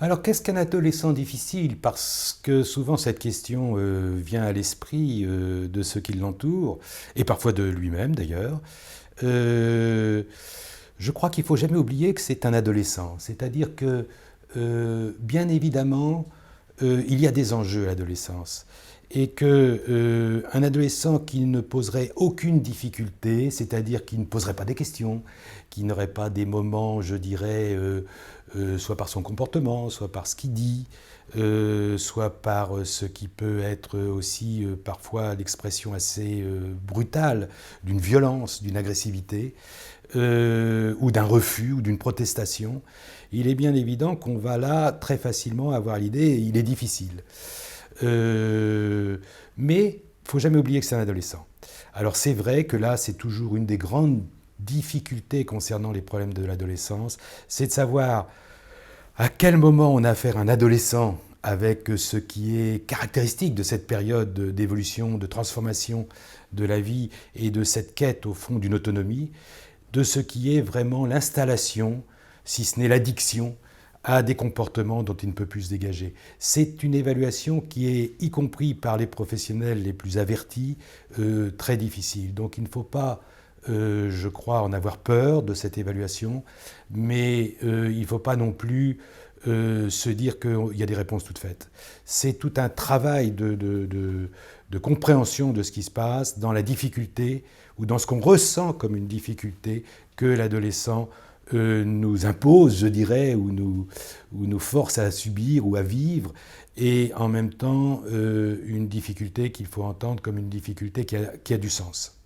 Alors, qu'est-ce qu'un adolescent difficile? Parce que souvent cette question vient à l'esprit de ceux qui l'entourent, et parfois de lui-même d'ailleurs. Euh, je crois qu'il ne faut jamais oublier que c'est un adolescent. C'est-à-dire que, bien évidemment, il y a des enjeux à l'adolescence. Et qu'un adolescent qui ne poserait aucune difficulté, c'est-à-dire qui ne poserait pas des questions, qui n'aurait pas des moments, je dirais, soit par son comportement, soit par ce qu'il dit, soit par ce qui peut être aussi parfois l'expression assez brutale d'une violence, d'une agressivité, ou d'un refus, ou d'une protestation, il est bien évident qu'on va là très facilement avoir l'idée, il est difficile. Mais il ne faut jamais oublier que c'est un adolescent. Alors c'est vrai que là, c'est toujours une des grandes difficultés concernant les problèmes de l'adolescence, c'est de savoir à quel moment on a affaire à un adolescent avec ce qui est caractéristique de cette période d'évolution, de transformation de la vie et de cette quête au fond d'une autonomie, de ce qui est vraiment l'installation, si ce n'est l'addiction, à des comportements dont il ne peut plus se dégager. C'est une évaluation qui est, y compris par les professionnels les plus avertis, très difficile. Donc il ne faut pas, je crois, en avoir peur de cette évaluation, mais il ne faut pas non plus se dire qu'il y a des réponses toutes faites. C'est tout un travail de compréhension de ce qui se passe dans la difficulté ou dans ce qu'on ressent comme une difficulté que l'adolescent nous impose, je dirais, ou nous force à subir ou à vivre, et en même temps une difficulté qu'il faut entendre comme une difficulté qui a du sens.